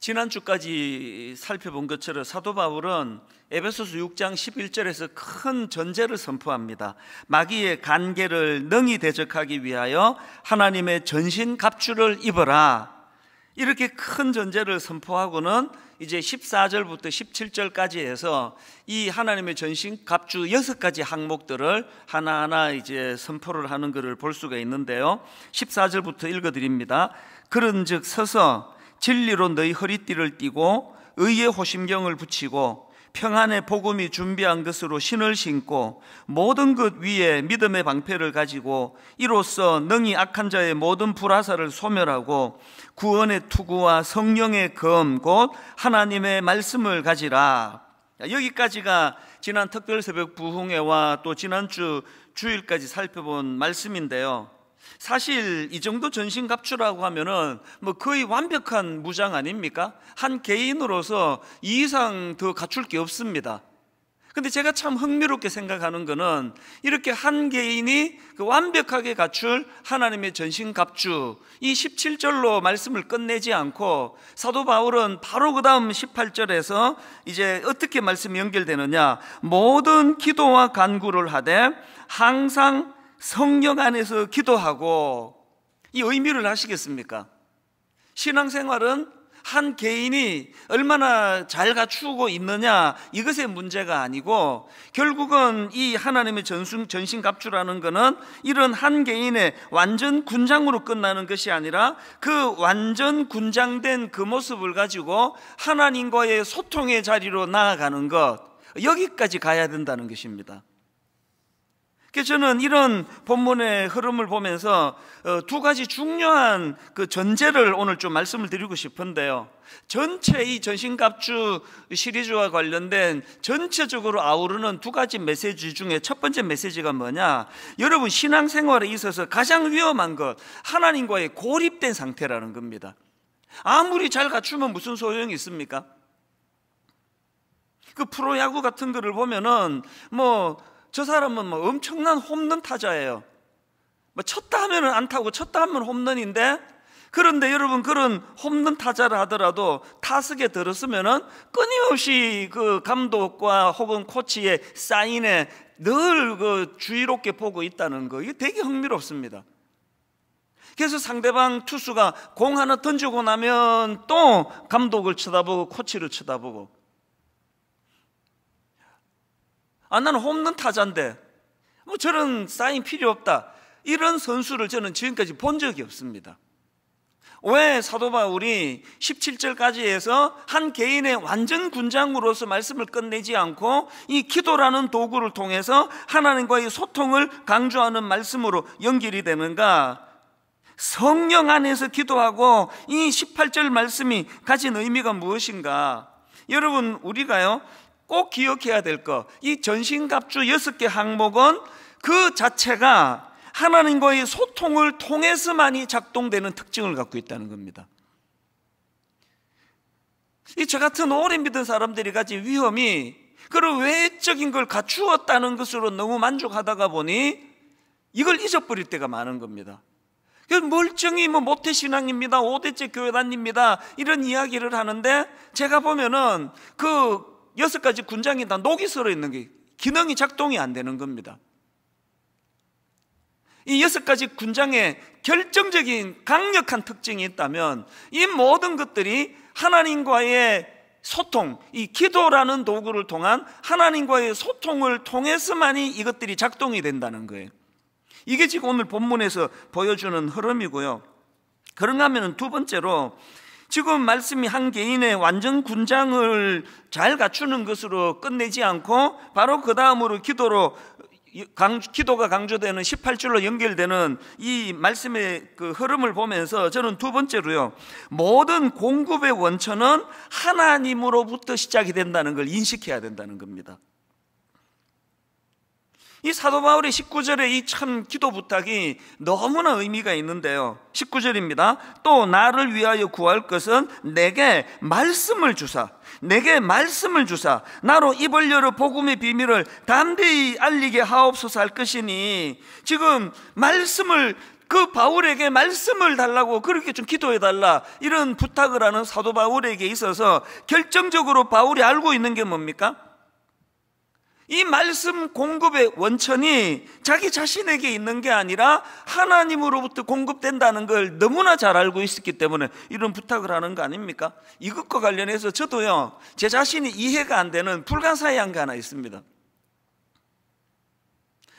지난주까지 살펴본 것처럼 사도 바울은 에베소서 6장 11절에서 큰 전제를 선포합니다. 마귀의 간계를 능히 대적하기 위하여 하나님의 전신 갑주를 입어라. 이렇게 큰 전제를 선포하고는 이제 14절부터 17절까지 해서 이 하나님의 전신 갑주 6가지 항목들을 하나하나 이제 선포를 하는 것을 볼 수가 있는데요. 14절부터 읽어드립니다. 그런즉 서서 진리로 너희 허리띠를 띠고 의의 호심경을 붙이고 평안의 복음이 준비한 것으로 신을 신고 모든 것 위에 믿음의 방패를 가지고 이로써 능히 악한 자의 모든 불화살을 소멸하고 구원의 투구와 성령의 검 곧 하나님의 말씀을 가지라. 여기까지가 지난 특별 새벽 부흥회와 또 지난주 주일까지 살펴본 말씀인데요. 사실 이 정도 전신갑주라고 하면은 뭐 거의 완벽한 무장 아닙니까? 한 개인으로서 이 이상 더 갖출 게 없습니다. 근데 제가 참 흥미롭게 생각하는 거는 이렇게 한 개인이 완벽하게 갖출 하나님의 전신갑주, 이 17절로 말씀을 끝내지 않고 사도 바울은 바로 그 다음 18절에서 이제 어떻게 말씀이 연결되느냐, 모든 기도와 간구를 하되 항상 성령 안에서 기도하고. 이 의미를 아시겠습니까? 신앙생활은 한 개인이 얼마나 잘 갖추고 있느냐 이것의 문제가 아니고, 결국은 이 하나님의 전신갑주라는 것은 이런 한 개인의 완전 군장으로 끝나는 것이 아니라 그 완전 군장된 그 모습을 가지고 하나님과의 소통의 자리로 나아가는 것, 여기까지 가야 된다는 것입니다. 그래서 저는 이런 본문의 흐름을 보면서 두 가지 중요한 그 전제를 오늘 좀 말씀을 드리고 싶은데요. 전체 이 전신갑주 시리즈와 관련된 전체적으로 아우르는 두 가지 메시지 중에 첫 번째 메시지가 뭐냐, 여러분 신앙생활에 있어서 가장 위험한 것, 하나님과의 고립된 상태라는 겁니다. 아무리 잘 갖추면 무슨 소용이 있습니까? 그 프로야구 같은 거를 보면은 저 사람은 엄청난 홈런 타자예요. 쳤다 하면은 안타고 쳤다 하면 홈런인데, 그런데 여러분 그런 홈런 타자를 하더라도 타석에 들었으면은 끊임없이 그 감독과 혹은 코치의 사인에 늘 그 주의롭게 보고 있다는 거, 이게 되게 흥미롭습니다. 그래서 상대방 투수가 공 하나 던지고 나면 또 감독을 쳐다보고 코치를 쳐다보고, 나는 홈런 타자인데 저런 사인 필요 없다, 이런 선수를 저는 지금까지 본 적이 없습니다. 왜 사도 바울이 17절까지 해서 한 개인의 완전 군장으로서 말씀을 끝내지 않고 이 기도라는 도구를 통해서 하나님과의 소통을 강조하는 말씀으로 연결이 되는가? 성령 안에서 기도하고 이 18절 말씀이 가진 의미가 무엇인가? 여러분, 우리가요 꼭 기억해야 될 것, 이 전신갑주 6개 항목은 그 자체가 하나님과의 소통을 통해서만이 작동되는 특징을 갖고 있다는 겁니다. 이 저 같은 오래 믿은 사람들이 가진 위험이 그런 외적인 걸 갖추었다는 것으로 너무 만족하다가 보니 이걸 잊어버릴 때가 많은 겁니다. 멀쩡히 모태신앙입니다, 5대째 교회 다닙니다, 이런 이야기를 하는데 제가 보면은 그 6가지 군장이 다 녹이 슬어 있는 게 기능이 작동이 안 되는 겁니다. 이 6가지 군장에 결정적인 강력한 특징이 있다면 이 모든 것들이 하나님과의 소통, 이 기도라는 도구를 통한 하나님과의 소통을 통해서만이 이것들이 작동이 된다는 거예요. 이게 지금 오늘 본문에서 보여주는 흐름이고요. 그런가 하면 두 번째로, 지금 말씀이 한 개인의 완전 군장을 잘 갖추는 것으로 끝내지 않고 바로 그 다음으로 기도가 강조되는 18절로 연결되는 이 말씀의 그 흐름을 보면서 저는 두 번째로요, 모든 공급의 원천은 하나님으로부터 시작이 된다는 걸 인식해야 된다는 겁니다. 이 사도 바울의 19절의 이 참 기도 부탁이 너무나 의미가 있는데요. 19절입니다. 또 나를 위하여 구할 것은 내게 말씀을 주사 나로 입을 열어 복음의 비밀을 담대히 알리게 하옵소서 할 것이니, 지금 말씀을 그 바울에게 말씀을 달라고, 그렇게 좀 기도해 달라, 이런 부탁을 하는 사도 바울에게 있어서 결정적으로 바울이 알고 있는 게 뭡니까? 이 말씀 공급의 원천이 자기 자신에게 있는 게 아니라 하나님으로부터 공급된다는 걸 너무나 잘 알고 있었기 때문에 이런 부탁을 하는 거 아닙니까? 이것과 관련해서 저도요, 제 자신이 이해가 안 되는 불가사의한 게 하나 있습니다.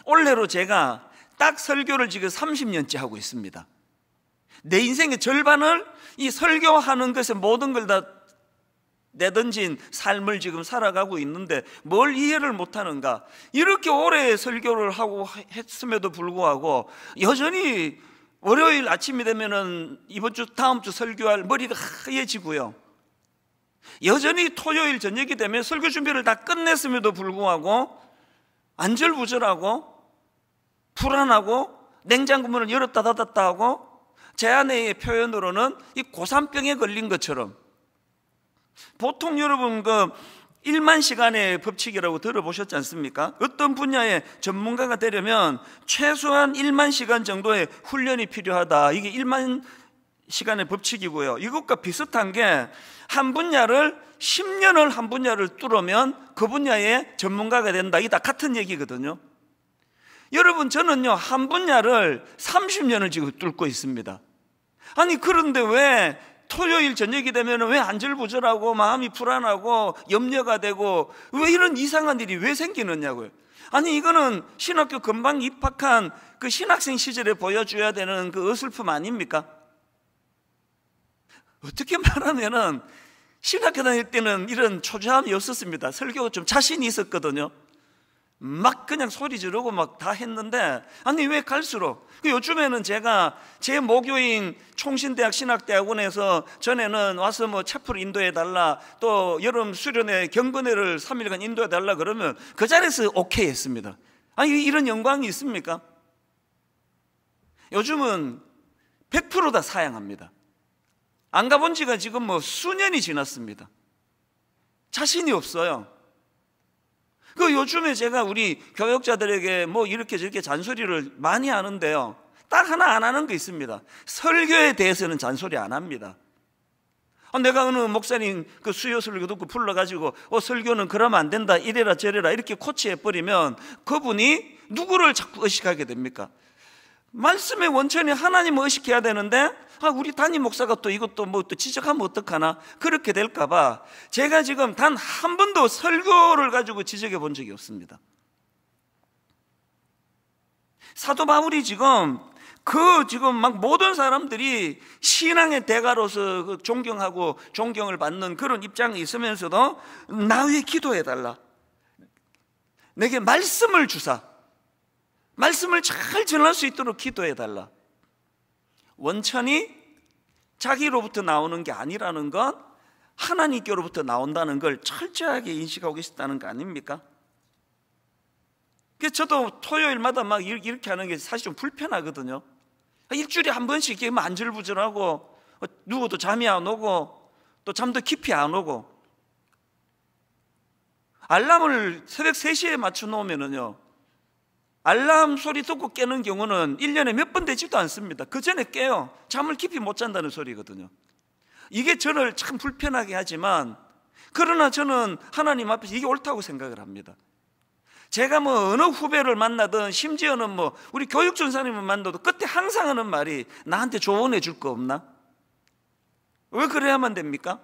올해로 제가 딱 설교를 지금 30년째 하고 있습니다. 내 인생의 절반을 이 설교하는 것에 모든 걸 다 내던진 삶을 지금 살아가고 있는데 뭘 이해를 못하는가? 이렇게 오래 설교를 하고 했음에도 불구하고 여전히 월요일 아침이 되면은 이번 주 다음 주 설교할 머리가 하얘지고요, 여전히 토요일 저녁이 되면 설교 준비를 다 끝냈음에도 불구하고 안절부절하고 불안하고 냉장고 문을 열었다 닫았다 하고, 제 아내의 표현으로는 이 고산병에 걸린 것처럼. 보통 여러분 그 1만 시간의 법칙이라고 들어보셨지 않습니까? 어떤 분야의 전문가가 되려면 최소한 1만 시간 정도의 훈련이 필요하다. 이게 1만 시간의 법칙이고요, 이것과 비슷한 게 한 분야를 10년을 한 분야를 뚫으면 그 분야의 전문가가 된다. 이게 다 같은 얘기거든요. 여러분, 저는요 한 분야를 30년을 지금 뚫고 있습니다. 아니 그런데 왜 토요일 저녁이 되면 왜 안절부절하고 마음이 불안하고 염려가 되고 왜 이런 이상한 일이 왜 생기느냐고요. 아니 이거는 신학교 금방 입학한 그 신학생 시절에 보여줘야 되는 그 어설픔 아닙니까? 어떻게 말하면은 신학교 다닐 때는 이런 초조함이 없었습니다. 설교가 좀 자신이 있었거든요. 막 그냥 소리 지르고 막 다 했는데, 아니 왜 갈수록, 요즘에는 제가 제 모교인 총신대학 신학대학원에서 전에는 와서 뭐 채플 인도해 달라, 또 여름 수련회 경건회를 3일간 인도해 달라 그러면 그 자리에서 오케이 했습니다. 아니 이런 영광이 있습니까? 요즘은 100% 다 사양합니다. 안 가본 지가 지금 뭐 수년이 지났습니다. 자신이 없어요. 요즘에 제가 우리 교역자들에게 뭐 이렇게 저렇게 잔소리를 많이 하는데요, 딱 하나 안 하는 게 있습니다. 설교에 대해서는 잔소리 안 합니다. 내가 어느 목사님 그 수요 설교 듣고 불러가지고 설교는 그러면 안 된다, 이래라 저래라 이렇게 코치해버리면 그분이 누구를 자꾸 의식하게 됩니까? 말씀의 원천이 하나님을 의식해야 되는데 우리 담임 목사가 또 이것도 뭐 또 지적하면 어떡하나, 그렇게 될까봐 제가 지금 단 한 번도 설교를 가지고 지적해 본 적이 없습니다. 사도 바울이 지금 막 모든 사람들이 신앙의 대가로서 그 존경하고 존경을 받는 그런 입장에 있으면서도 나 위해 기도해 달라, 내게 말씀을 주사, 말씀을 잘 전할 수 있도록 기도해 달라. 원천이 자기로부터 나오는 게 아니라는 건 하나님께로부터 나온다는 걸 철저하게 인식하고 계셨다는 거 아닙니까? 그래서 저도 토요일마다 막 이렇게 하는 게 사실 좀 불편하거든요. 일주일에 한 번씩 이렇게 안절부절하고 누구도 잠이 안 오고 또 잠도 깊이 안 오고, 알람을 새벽 3시에 맞춰 놓으면은요, 알람 소리 듣고 깨는 경우는 1년에 몇 번 되지도 않습니다. 그 전에 깨요. 잠을 깊이 못 잔다는 소리거든요. 이게 저를 참 불편하게 하지만, 그러나 저는 하나님 앞에서 이게 옳다고 생각을 합니다. 제가 뭐 어느 후배를 만나든 심지어는 뭐 우리 교육전사님을 만나도 그때 항상 하는 말이 나한테 조언해 줄 거 없나? 왜 그래야만 됩니까?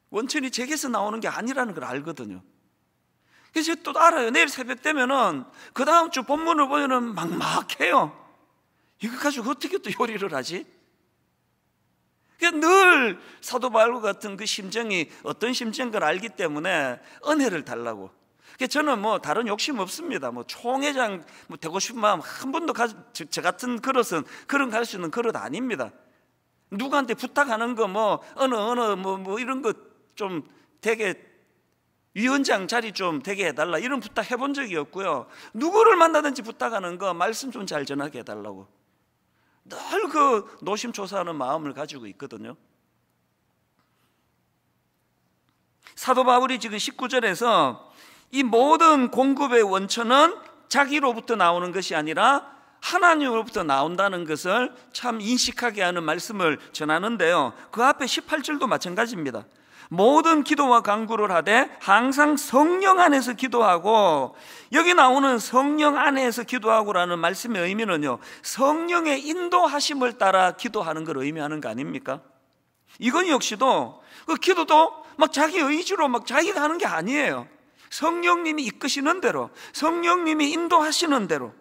원천이 제게서 나오는 게 아니라는 걸 알거든요. 그래서 또 알아요. 내일 새벽 되면은 그 다음 주 본문을 보면은 막막해요. 이거 가지고 어떻게 또 요리를 하지? 늘 사도 바울과 같은 그 심정이 어떤 심정인 걸 알기 때문에 은혜를 달라고. 저는 뭐 다른 욕심 없습니다. 뭐 총회장 뭐 되고 싶은 마음 한 번도 저 같은 그릇은 그런 갈 수 있는 그릇 아닙니다. 누구한테 부탁하는 거 뭐 어느 뭐 이런 거 좀 되게 위원장 자리 좀 되게 해달라 이런 부탁 해본 적이 없고요. 누구를 만나든지 부탁하는 거 말씀 좀 잘 전하게 해달라고 늘 그 노심초사하는 마음을 가지고 있거든요. 사도 바울이 지금 19절에서 이 모든 공급의 원천은 자기로부터 나오는 것이 아니라 하나님으로부터 나온다는 것을 참 인식하게 하는 말씀을 전하는데요, 그 앞에 18절도 마찬가지입니다. 모든 기도와 간구를 하되 항상 성령 안에서 기도하고, 여기 나오는 성령 안에서 기도하고라는 말씀의 의미는요, 성령의 인도하심을 따라 기도하는 걸 의미하는 거 아닙니까? 이건 역시도 그 기도도 막 자기 의지로 막 자기가 하는 게 아니에요. 성령님이 이끄시는 대로, 성령님이 인도하시는 대로.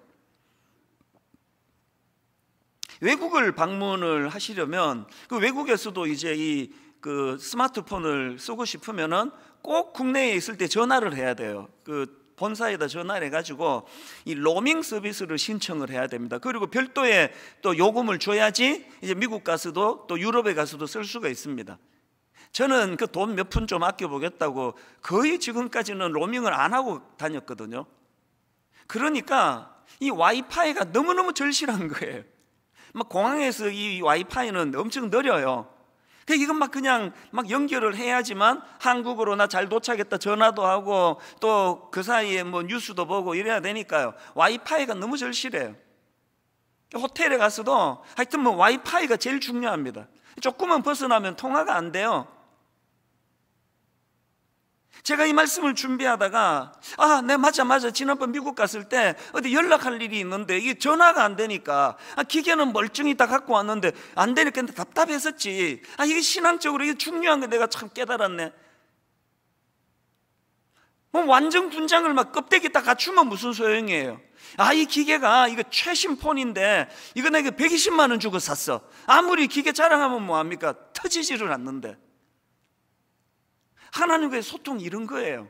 외국을 방문을 하시려면 그 외국에서도 이제 그 스마트폰을 쓰고 싶으면은 꼭 국내에 있을 때 전화를 해야 돼요. 그 본사에다 전화를 해가지고 이 로밍 서비스를 신청을 해야 됩니다. 그리고 별도의 또 요금을 줘야지 이제 미국 가서도 또 유럽에 가서도 쓸 수가 있습니다. 저는 그 돈 몇 푼 좀 아껴보겠다고 거의 지금까지는 로밍을 안 하고 다녔거든요. 그러니까 이 와이파이가 너무너무 절실한 거예요. 막 공항에서 이 와이파이는 엄청 느려요. 이건 그냥 연결을 해야지만 한국으로 나 잘 도착했다 전화도 하고 또 그 사이에 뭐 뉴스도 보고 이래야 되니까요. 와이파이가 너무 절실해요. 호텔에 가서도 하여튼 뭐 와이파이가 제일 중요합니다. 조금만 벗어나면 통화가 안 돼요. 제가 이 말씀을 준비하다가 네 맞아 지난번 미국 갔을 때 어디 연락할 일이 있는데 이게 전화가 안 되니까 기계는 멀쩡히 다 갖고 왔는데 안 되니까 답답했었지. 이게 신앙적으로 이게 중요한 거 내가 참 깨달았네. 뭐 완전 군장을 막 껍데기 딱 갖추면 무슨 소용이에요. 이 기계가 이거 최신 폰인데 이거 내가 120만 원 주고 샀어. 아무리 기계 자랑하면 뭐합니까? 터지지를 않는데. 하나님과의 소통이 이런 거예요.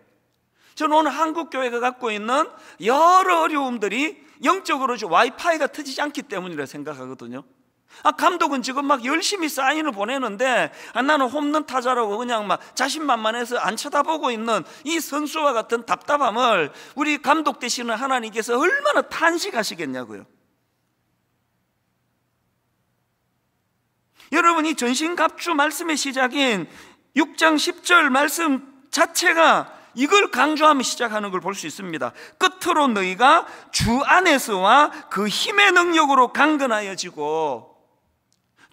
저는 오늘 한국교회가 갖고 있는 여러 어려움들이 영적으로 와이파이가 터지지 않기 때문이라 생각하거든요. 감독은 지금 열심히 사인을 보내는데 나는 홈런 타자라고 그냥 자신만만해서 안 쳐다보고 있는 이 선수와 같은 답답함을 우리 감독 되시는 하나님께서 얼마나 탄식하시겠냐고요. 여러분, 이 전신갑주 말씀의 시작인 6장 10절 말씀 자체가 이걸 강조하며 시작하는 걸 볼 수 있습니다. 끝으로 너희가 주 안에서와 그 힘의 능력으로 강건하여지고,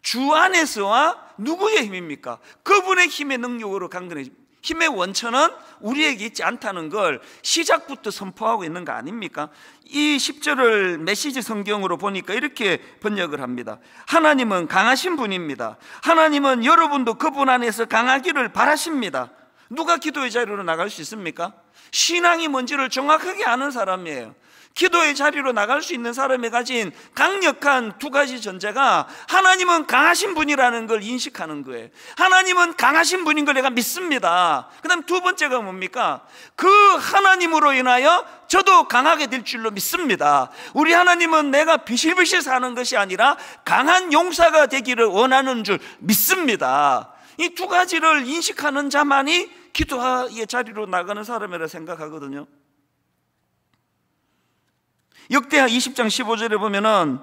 주 안에서와 누구의 힘입니까? 그분의 힘의 능력으로 강건해집니다. 힘의 원천은 우리에게 있지 않다는 걸 시작부터 선포하고 있는 거 아닙니까? 이 10절을 메시지 성경으로 보니까 이렇게 번역을 합니다. 하나님은 강하신 분입니다. 하나님은 여러분도 그분 안에서 강하기를 바라십니다. 누가 기도의 자리로 나갈 수 있습니까? 신앙이 뭔지를 정확하게 아는 사람이에요. 기도의 자리로 나갈 수 있는 사람이 가진 강력한 두 가지 전제가 하나님은 강하신 분이라는 걸 인식하는 거예요. 하나님은 강하신 분인 걸 내가 믿습니다. 그 다음 두 번째가 뭡니까? 그 하나님으로 인하여 저도 강하게 될 줄로 믿습니다. 우리 하나님은 내가 비실비실 사는 것이 아니라 강한 용사가 되기를 원하는 줄 믿습니다. 이 두 가지를 인식하는 자만이 기도의 자리로 나가는 사람이라 생각하거든요. 역대하 20장 15절에 보면은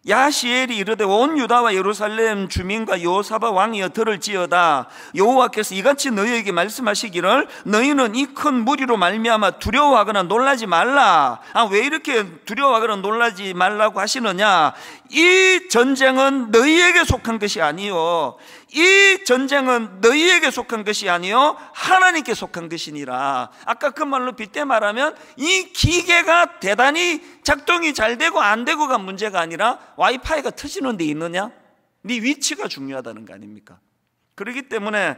야시엘이 이르되 온 유다와 예루살렘 주민과 여호사밧 왕이여 들을지어다. 여호와께서 이같이 너희에게 말씀하시기를 너희는 이 큰 무리로 말미암아 두려워하거나 놀라지 말라. 왜 이렇게 두려워하거나 놀라지 말라고 하시느냐? 이 전쟁은 너희에게 속한 것이 아니요, 이 전쟁은 너희에게 속한 것이 아니요 하나님께 속한 것이니라. 아까 그 말로 빗대 말하면 이 기계가 대단히 작동이 잘 되고 안 되고가 문제가 아니라 와이파이가 터지는 데 있느냐, 네 위치가 중요하다는 거 아닙니까? 그렇기 때문에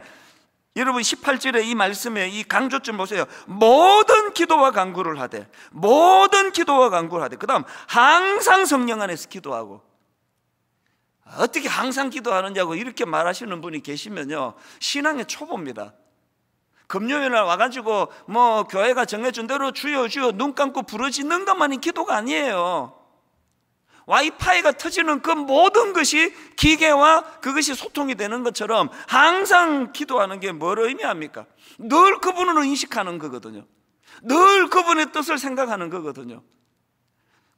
여러분 18절에 이 말씀에 이 강조점 보세요. 모든 기도와 간구를 하되, 모든 기도와 간구를 하되, 그 다음 항상 성령 안에서 기도하고. 어떻게 항상 기도하느냐고 이렇게 말하시는 분이 계시면요, 신앙의 초보입니다. 금요일날 와가지고 뭐 교회가 정해준 대로 주여 주여 눈 감고 부르짖는 것만이 기도가 아니에요. 와이파이가 터지는 그 모든 것이 기계와 그것이 소통이 되는 것처럼 항상 기도하는 게 뭘 의미합니까? 늘 그분을 인식하는 거거든요. 늘 그분의 뜻을 생각하는 거거든요.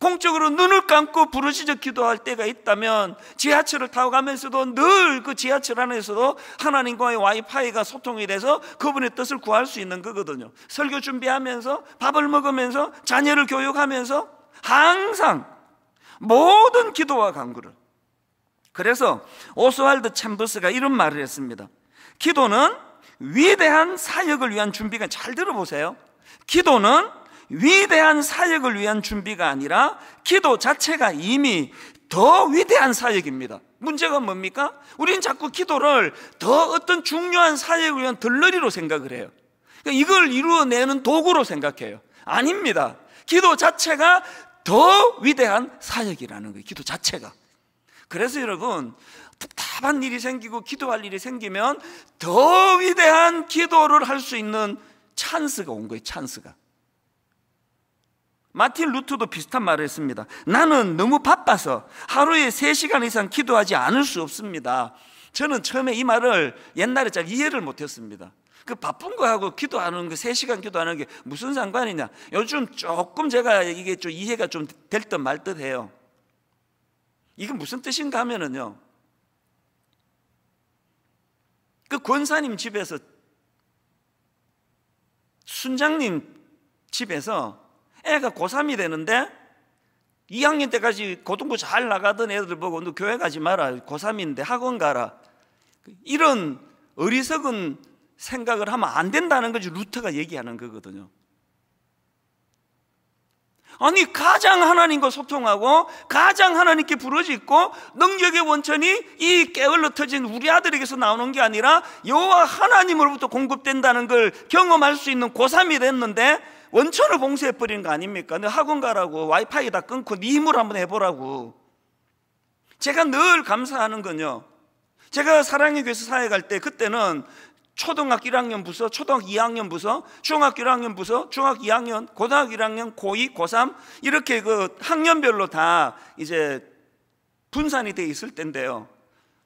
공적으로 눈을 감고 부르짖어 기도할 때가 있다면 지하철을 타고 가면서도 늘 그 지하철 안에서도 하나님과의 와이파이가 소통이 돼서 그분의 뜻을 구할 수 있는 거거든요. 설교 준비하면서, 밥을 먹으면서, 자녀를 교육하면서 항상 모든 기도와 간구를. 그래서 오스왈드 챔버스가 이런 말을 했습니다. 기도는 위대한 사역을 위한 준비가, 잘 들어보세요. 기도는 위대한 사역을 위한 준비가 아니라 기도 자체가 이미 더 위대한 사역입니다. 문제가 뭡니까? 우리는 자꾸 기도를 더 어떤 중요한 사역을 위한 덜러리로 생각을 해요. 그러니까 이걸 이루어내는 도구로 생각해요. 아닙니다. 기도 자체가 더 위대한 사역이라는 거예요. 기도 자체가. 그래서 여러분, 답답한 일이 생기고 기도할 일이 생기면 더 위대한 기도를 할 수 있는 찬스가 온 거예요. 찬스가. 마틴 루터도 비슷한 말을 했습니다. 나는 너무 바빠서 하루에 3시간 이상 기도하지 않을 수 없습니다. 저는 처음에 이 말을 옛날에 잘 이해를 못했습니다. 그 바쁜 거하고 기도하는 거, 3시간 기도하는 게 무슨 상관이냐. 요즘 조금 제가 이게 좀 이해가 좀 될 듯 말 듯 해요. 이게 무슨 뜻인가 하면은요, 그 권사님 집에서, 순장님 집에서 애가 고3이 되는데 2학년 때까지 고등부 잘 나가던 애들 보고 너 교회 가지 마라, 고3인데 학원 가라, 이런 어리석은 생각을 하면 안 된다는 것이 루터가 얘기하는 거거든요. 아니, 가장 하나님과 소통하고 가장 하나님께 부르짖고 능력의 원천이 이 게을러 터진 우리 아들에게서 나오는 게 아니라 여호와 하나님으로부터 공급된다는 걸 경험할 수 있는 고3이 됐는데 원천을 봉쇄해버리는 거 아닙니까? 너 학원 가라고, 와이파이 다 끊고 네 힘으로 한번 해보라고. 제가 늘 감사하는 건요, 제가 사랑의 교회에서 사역할 때 그때는 초등학교 1학년 부서, 초등학교 2학년 부서, 중학교 1학년 부서, 중학교 2학년, 고등학교 1학년, 고2, 고3 이렇게 그 학년별로 다 이제 분산이 돼 있을 텐데요,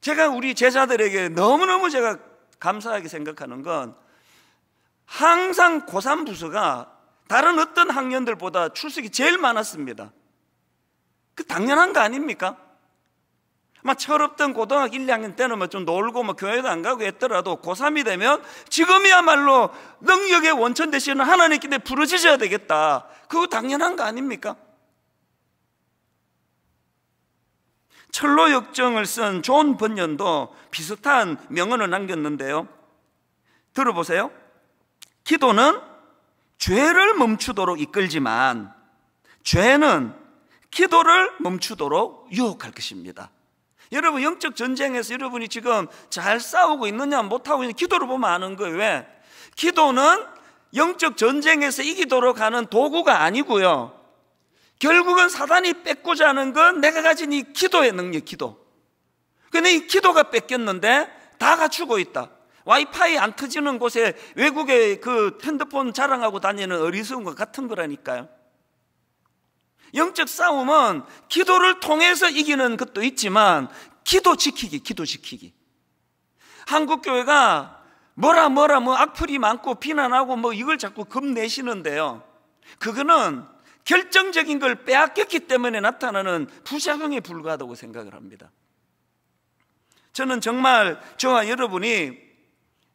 제가 우리 제자들에게 너무너무 제가 감사하게 생각하는 건 항상 고3 부서가 다른 어떤 학년들보다 출석이 제일 많았습니다. 그 당연한 거 아닙니까? 막 철없던 고등학교 1, 2학년 때는 뭐 좀 놀고 뭐 교회도 안 가고 했더라도 고3이 되면 지금이야말로 능력의 원천 되시는 하나님께 부르짖어야 되겠다. 그거 당연한 거 아닙니까? 철로 역정을 쓴 존 번연도 비슷한 명언을 남겼는데요, 들어보세요. 기도는 죄를 멈추도록 이끌지만 죄는 기도를 멈추도록 유혹할 것입니다. 여러분, 영적 전쟁에서 여러분이 지금 잘 싸우고 있느냐 못하고 있느냐 기도를 보면 아는 거예요. 왜? 기도는 영적 전쟁에서 이기도록 하는 도구가 아니고요, 결국은 사단이 뺏고자 하는 건 내가 가진 이 기도의 능력, 기도. 근데 이 기도가 뺏겼는데 다 갖추고 있다. 와이파이 안 터지는 곳에 외국에 그 핸드폰 자랑하고 다니는 어리석은 것 같은 거라니까요. 영적 싸움은 기도를 통해서 이기는 것도 있지만 기도 지키기. 한국교회가 뭐라 뭐 악플이 많고 비난하고 뭐 이걸 자꾸 겁내시는데요, 그거는 결정적인 걸 빼앗겼기 때문에 나타나는 부작용에 불과하다고 생각을 합니다. 저는 정말 저와 여러분이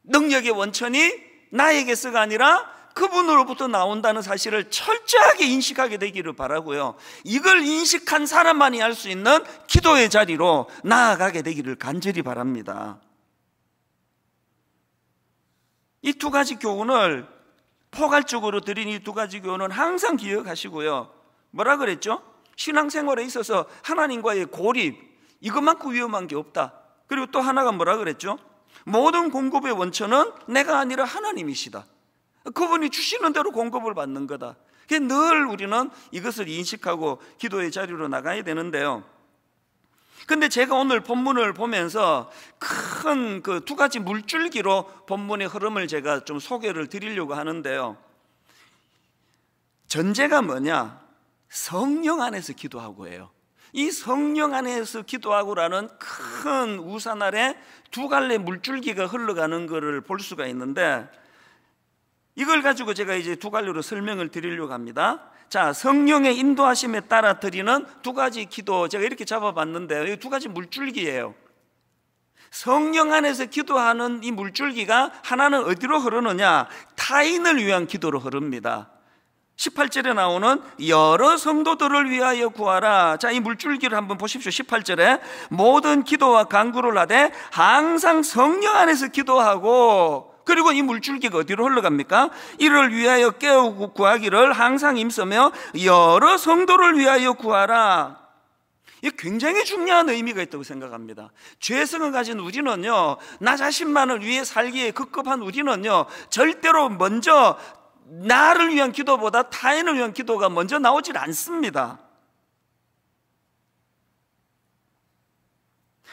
능력의 원천이 나에게서가 아니라 그분으로부터 나온다는 사실을 철저하게 인식하게 되기를 바라고요, 이걸 인식한 사람만이 할 수 있는 기도의 자리로 나아가게 되기를 간절히 바랍니다. 이 두 가지 교훈을 포괄적으로 드린 이 두 가지 교훈은 항상 기억하시고요, 뭐라 그랬죠? 신앙생활에 있어서 하나님과의 고립, 이것만큼 위험한 게 없다. 그리고 또 하나가 뭐라 그랬죠? 모든 공급의 원천은 내가 아니라 하나님이시다. 그분이 주시는 대로 공급을 받는 거다. 늘 우리는 이것을 인식하고 기도의 자리로 나가야 되는데요, 근데 제가 오늘 본문을 보면서 큰 그 두 가지 물줄기로 본문의 흐름을 제가 좀 소개를 드리려고 하는데요, 전제가 뭐냐? 성령 안에서 기도하고예요. 이 성령 안에서 기도하고라는 큰 우산 아래 두 갈래 물줄기가 흘러가는 것을 볼 수가 있는데, 이걸 가지고 제가 이제 두 갈래로 설명을 드리려고 합니다. 자, 성령의 인도하심에 따라 드리는 두 가지 기도, 제가 이렇게 잡아봤는데요, 이 두 가지 물줄기예요. 성령 안에서 기도하는 이 물줄기가 하나는 어디로 흐르느냐? 타인을 위한 기도로 흐릅니다. 18절에 나오는 여러 성도들을 위하여 구하라. 자, 이 물줄기를 한번 보십시오. 18절에 모든 기도와 간구를 하되 항상 성령 안에서 기도하고, 그리고 이 물줄기가 어디로 흘러갑니까? 이를 위하여 깨우고 구하기를 항상 힘쓰며 여러 성도를 위하여 구하라. 이게 굉장히 중요한 의미가 있다고 생각합니다. 죄성을 가진 우리는요, 나 자신만을 위해 살기에 급급한 우리는요, 절대로 먼저 나를 위한 기도보다 타인을 위한 기도가 먼저 나오질 않습니다.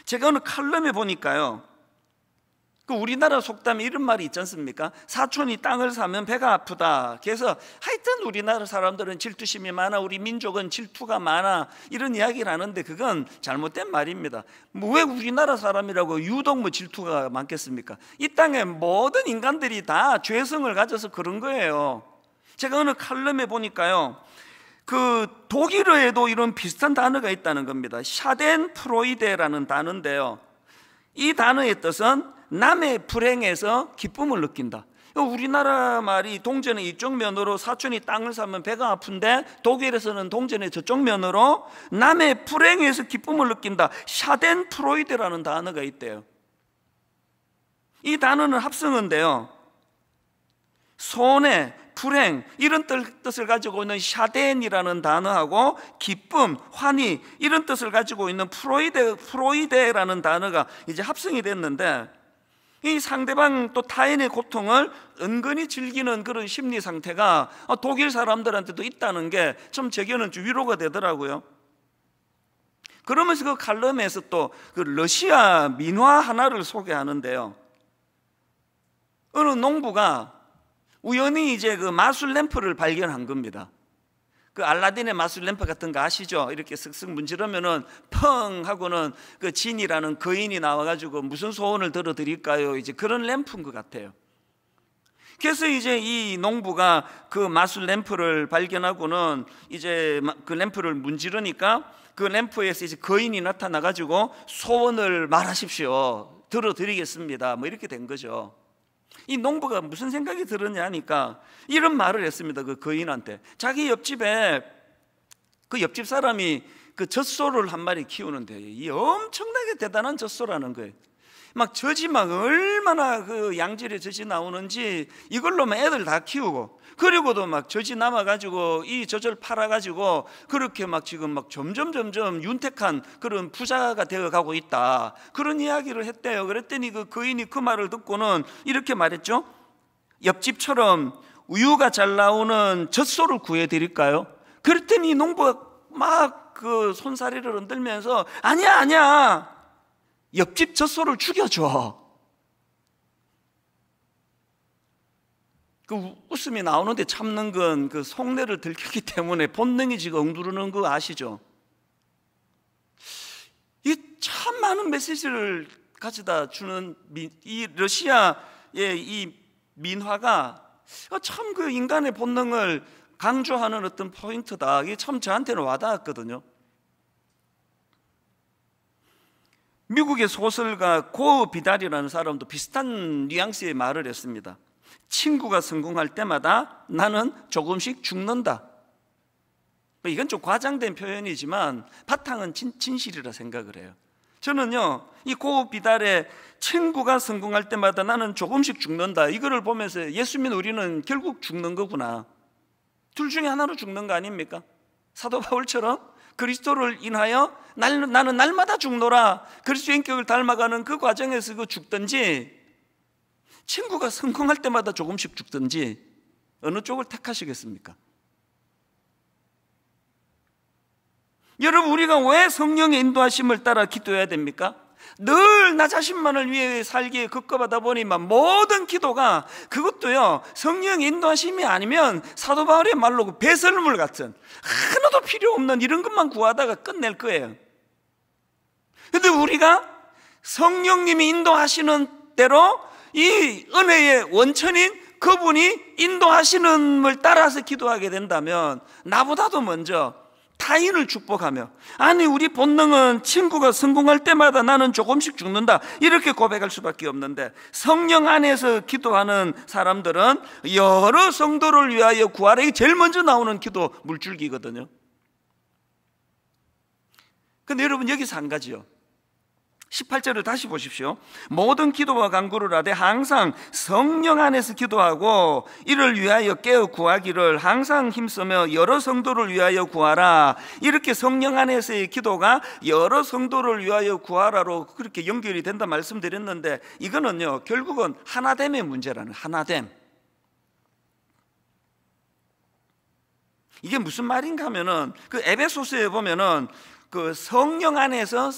제가 어느 칼럼에 보니까요, 그 우리나라 속담에 이런 말이 있지 않습니까? 사촌이 땅을 사면 배가 아프다. 그래서 하여튼 우리나라 사람들은 질투심이 많아, 우리 민족은 질투가 많아, 이런 이야기를 하는데 그건 잘못된 말입니다. 왜 우리나라 사람이라고 유독 질투가 많겠습니까? 이 땅의 모든 인간들이 다 죄성을 가져서 그런 거예요. 제가 어느 칼럼에 보니까요, 그 독일어에도 이런 비슷한 단어가 있다는 겁니다. 샤덴프로이데라는 단어인데요, 이 단어의 뜻은 남의 불행에서 기쁨을 느낀다. 우리나라 말이 동전의 이쪽 면으로 사촌이 땅을 사면 배가 아픈데, 독일에서는 동전의 저쪽 면으로 남의 불행에서 기쁨을 느낀다. 샤덴프로이데라는 단어가 있대요. 이 단어는 합성어인데요, 손해, 불행, 이런 뜻을 가지고 있는 샤덴이라는 단어하고 기쁨, 환희, 이런 뜻을 가지고 있는 프로이데라는 단어가 이제 합성이 됐는데, 이 상대방 또 타인의 고통을 은근히 즐기는 그런 심리 상태가 독일 사람들한테도 있다는 게 참 제게는 좀 위로가 되더라고요. 그러면서 그 칼럼에서 또 그 러시아 민화 하나를 소개하는데요, 어느 농부가 우연히 이제 그 마술 램프를 발견한 겁니다. 그 알라딘의 마술 램프 같은 거 아시죠? 이렇게 쓱쓱 문지르면은 펑 하고는 그 진이라는 거인이 나와가지고 무슨 소원을 들어드릴까요? 이제 그런 램프인 것 같아요. 그래서 이제 이 농부가 그 마술 램프를 발견하고는 이제 그 램프를 문지르니까 그 램프에서 이제 거인이 나타나가지고 소원을 말하십시오, 들어드리겠습니다, 뭐 이렇게 된 거죠. 이 농부가 무슨 생각이 들었냐 하니까 이런 말을 했습니다. 그 거인한테, 자기 옆집에 그 옆집 사람이 그 젖소를 한 마리 키우는데, 이 엄청나게 대단한 젖소라는 거예요. 막 젖이 막 얼마나 그 양질의 젖이 나오는지 이걸로만 애들 다 키우고, 그리고도 막 젖이 남아가지고 이 젖을 팔아가지고 그렇게 막 지금 막 점점 윤택한 그런 부자가 되어가고 있다, 그런 이야기를 했대요. 그랬더니 그 거인이 그 말을 듣고는 이렇게 말했죠. 옆집처럼 우유가 잘 나오는 젖소를 구해드릴까요? 그랬더니 농부가 막 그 손사리를 흔들면서 아니야, 옆집 젖소를 죽여줘. 그 웃음이 나오는데 참는 건 그 속내를 들켰기 때문에 본능이 지금 엉두르는 거 아시죠? 이 참 많은 메시지를 가져다 주는 이 러시아의 이 민화가 참 그 인간의 본능을 강조하는 어떤 포인트다. 이게 참 저한테는 와닿았거든요. 미국의 소설가 고 비달이라는 사람도 비슷한 뉘앙스의 말을 했습니다. 친구가 성공할 때마다 나는 조금씩 죽는다. 이건 좀 과장된 표현이지만 바탕은 진실이라 생각을 해요. 저는요, 이 고 비달의 친구가 성공할 때마다 나는 조금씩 죽는다, 이거를 보면서 예수 믿는 우리는 결국 죽는 거구나, 둘 중에 하나로 죽는 거 아닙니까? 사도 바울처럼 그리스도를 인하여 나는 날마다 죽노라, 그리스도의 인격을 닮아가는 그 과정에서 그 죽든지, 친구가 성공할 때마다 조금씩 죽든지, 어느 쪽을 택하시겠습니까? 여러분, 우리가 왜 성령의 인도하심을 따라 기도해야 됩니까? 늘 나 자신만을 위해 살기에 급급하다 보니만 모든 기도가, 그것도요, 성령의 인도하심이 아니면 사도 바울의 말로 그 배설물 같은 하나도 필요 없는 이런 것만 구하다가 끝낼 거예요. 그런데 우리가 성령님이 인도하시는 대로 이 은혜의 원천인 그분이 인도하시는 걸 따라서 기도하게 된다면 나보다도 먼저 타인을 축복하며, 아니 우리 본능은 친구가 성공할 때마다 나는 조금씩 죽는다 이렇게 고백할 수밖에 없는데, 성령 안에서 기도하는 사람들은 여러 성도를 위하여 구하라, 이게 제일 먼저 나오는 기도 물줄기거든요. 근데 여러분 여기서 한 가지요, 18절을 다시 보십시오. 모든 기도와 간구를 하되 항상 성령 안에서 기도하고 이를 위하여 깨어 구하기를 항상 힘쓰며 여러 성도를 위하여 구하라. 이렇게 성령 안에서의 기도가 여러 성도를 위하여 구하라로 그렇게 연결이 된다 말씀드렸는데, 이거는요 결국은 하나됨의 문제라는, 하나됨. 이게 무슨 말인가 하면은 그 에베소서에 보면은 그 성령 안에서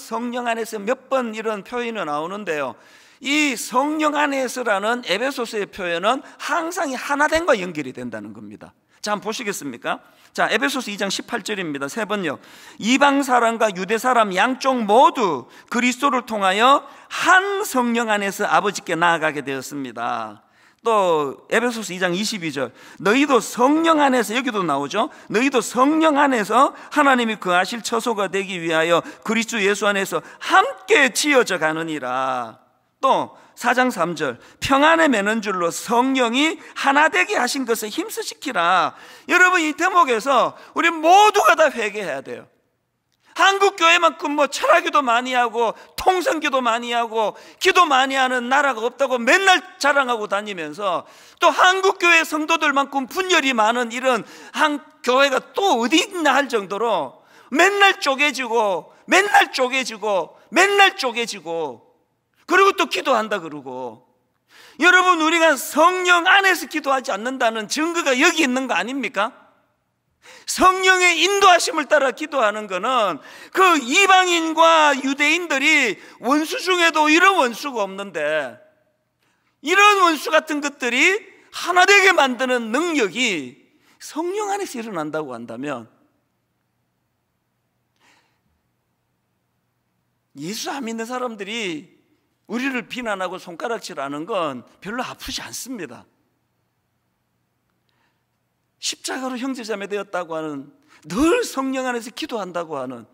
몇 번 이런 표현이 나오는데요, 이 성령 안에서라는 에베소서의 표현은 항상 이 하나됨과 연결이 된다는 겁니다. 자, 한번 보시겠습니까? 자, 에베소서 2장 18절입니다. 세 번요. 이방 사람과 유대 사람 양쪽 모두 그리스도를 통하여 한 성령 안에서 아버지께 나아가게 되었습니다. 또 에베소서 2장 22절, 너희도 성령 안에서, 여기도 나오죠, 너희도 성령 안에서 하나님이 거하실 처소가 되기 위하여 그리스도 예수 안에서 함께 지어져 가느니라. 또 4장 3절, 평안에 매는 줄로 성령이 하나 되게 하신 것을 힘쓰시키라. 여러분 이 대목에서 우리 모두가 다 회개해야 돼요. 한국교회만큼 뭐 철학기도 많이 하고 통성기도 많이 하고 기도 많이 하는 나라가 없다고 맨날 자랑하고 다니면서, 또 한국교회 성도들만큼 분열이 많은 이런 한 교회가 또 어디 있나 할 정도로 맨날 쪼개지고 그리고 또 기도한다 그러고. 여러분 우리가 성령 안에서 기도하지 않는다는 증거가 여기 있는 거 아닙니까? 성령의 인도하심을 따라 기도하는 것은 그 이방인과 유대인들이 원수 중에도 이런 원수가 없는데, 이런 원수 같은 것들이 하나 되게 만드는 능력이 성령 안에서 일어난다고 한다면, 예수 안 믿는 사람들이 우리를 비난하고 손가락질하는 건 별로 아프지 않습니다. 십자가로 형제자매 되었다고 하는, 늘 성령 안에서 기도한다고 하는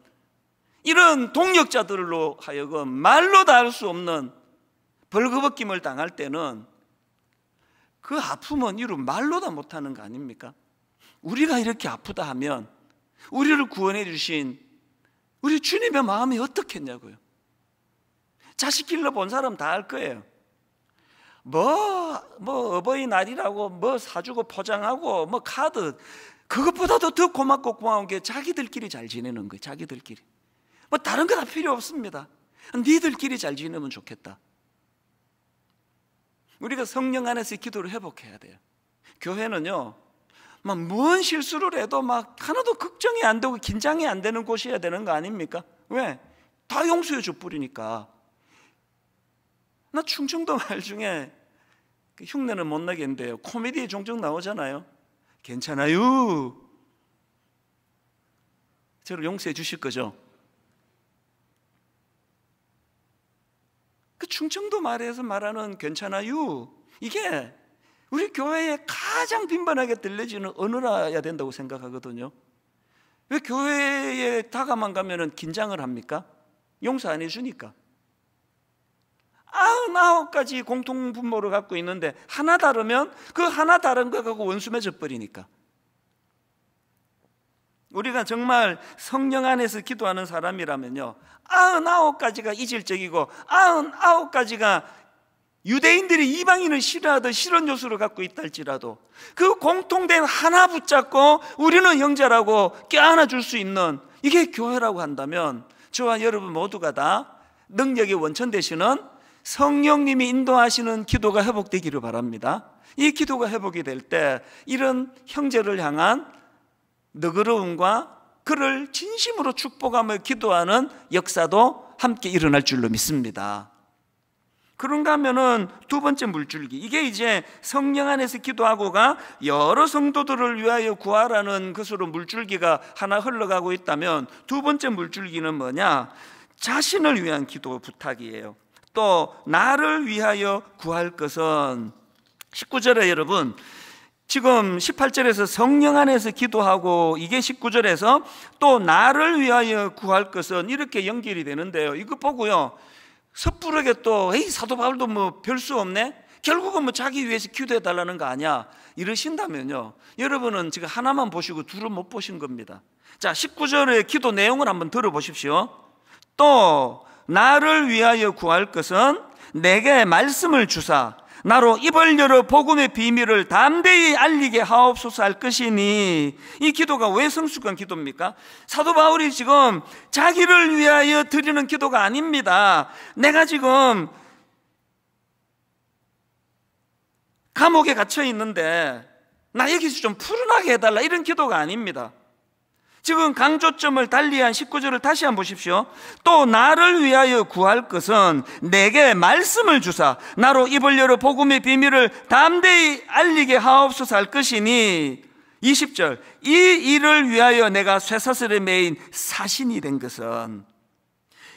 이런 동력자들로 하여금 말로 다 할 수 없는 벌거벗김을 당할 때는 그 아픔은 이루 말로 다 못하는 거 아닙니까? 우리가 이렇게 아프다 하면 우리를 구원해 주신 우리 주님의 마음이 어떻겠냐고요. 자식 길러본 사람 다 알 거예요. 뭐 어버이날이라고 뭐 사주고 포장하고 뭐 카드, 그것보다도 더 고맙고 고마운 게 자기들끼리 잘 지내는 거예요. 자기들끼리 뭐 다른 거 다 필요 없습니다. 니들끼리 잘 지내면 좋겠다. 우리가 성령 안에서 기도를 회복해야 돼요. 교회는요 막 뭔 실수를 해도 막 하나도 걱정이 안 되고 긴장이 안 되는 곳이어야 되는 거 아닙니까? 왜? 다 용서해 줘 버리니까. 나 충청도 말 중에 흉내는 못 나겠는데요, 코미디에 종종 나오잖아요. 괜찮아요. 저를 용서해 주실 거죠? 그 충청도 말에서 말하는 괜찮아요, 이게 우리 교회에 가장 빈번하게 들려지는 언어라야 된다고 생각하거든요. 왜 교회에 다가만 가면은 긴장을 합니까? 용서 안 해주니까. 99가지 공통분모를 갖고 있는데 하나 다르면 그 하나 다른 거 갖고 원수 맺어 버리니까. 우리가 정말 성령 안에서 기도하는 사람이라면요, 99가지가 이질적이고 99가지가 유대인들이 이방인을 싫어하던 실현 요소를 갖고 있다 할지라도 그 공통된 하나 붙잡고 우리는 형제라고 껴안아 줄 수 있는, 이게 교회라고 한다면 저와 여러분 모두가 다 능력의 원천 되시는 성령님이 인도하시는 기도가 회복되기를 바랍니다. 이 기도가 회복이 될 때 이런 형제를 향한 너그러움과 그를 진심으로 축복하며 기도하는 역사도 함께 일어날 줄로 믿습니다. 그런가 하면은 두 번째 물줄기, 이게 이제 성령 안에서 기도하고가 여러 성도들을 위하여 구하라는 것으로 물줄기가 하나 흘러가고 있다면, 두 번째 물줄기는 뭐냐? 자신을 위한 기도 부탁이에요. 또 나를 위하여 구할 것은 19절에 여러분, 지금 18절에서 성령 안에서 기도하고, 이게 19절에서 또 나를 위하여 구할 것은 이렇게 연결이 되는데요. 이거 보고요, 섣부르게 또 에이, 사도 바울도 뭐 별 수 없네, 결국은 뭐 자기 위해서 기도해 달라는 거 아니야, 이러신다면요, 여러분은 지금 하나만 보시고 둘은 못 보신 겁니다. 자, 19절의 기도 내용을 한번 들어보십시오. 또 나를 위하여 구할 것은 내게 말씀을 주사 나로 입을 열어 복음의 비밀을 담대히 알리게 하옵소서 할 것이니. 이 기도가 왜 성숙한 기도입니까? 사도 바울이 지금 자기를 위하여 드리는 기도가 아닙니다. 내가 지금 감옥에 갇혀 있는데 나 여기서 좀 풀어나게 해달라, 이런 기도가 아닙니다. 지금 강조점을 달리한 19절을 다시 한번 보십시오. 또 나를 위하여 구할 것은 내게 말씀을 주사 나로 입을 열어 복음의 비밀을 담대히 알리게 하옵소서 할 것이니. 20절, 이 일을 위하여 내가 쇠사슬에 매인 사신이 된 것은,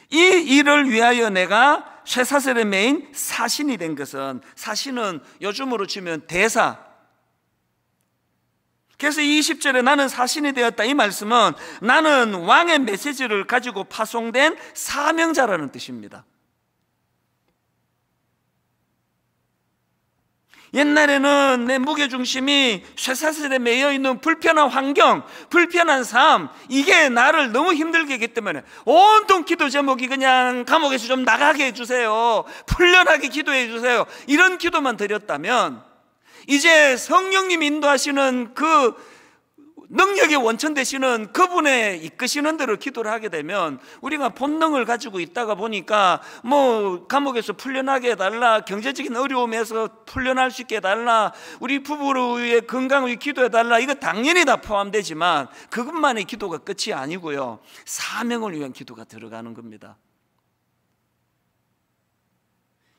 이 일을 위하여 내가 쇠사슬에 매인 사신이 된 것은, 사신은 요즘으로 치면 대사. 그래서 20절에 나는 사신이 되었다, 이 말씀은 나는 왕의 메시지를 가지고 파송된 사명자라는 뜻입니다. 옛날에는 내 무게중심이 쇠사슬에 매여있는 불편한 환경, 불편한 삶, 이게 나를 너무 힘들게 했기 때문에 온통 기도 제목이 그냥 감옥에서 좀 나가게 해주세요, 풀려나게 기도해 주세요, 이런 기도만 드렸다면, 이제 성령님 인도하시는 그 능력의 원천 되시는 그분의 이끄시는 대로 기도를 하게 되면, 우리가 본능을 가지고 있다가 보니까 뭐 감옥에서 풀려나게 해달라, 경제적인 어려움에서 풀려날 수 있게 해달라, 우리 부부의 건강을 위해 기도해달라, 이거 당연히 다 포함되지만 그것만의 기도가 끝이 아니고요, 사명을 위한 기도가 들어가는 겁니다.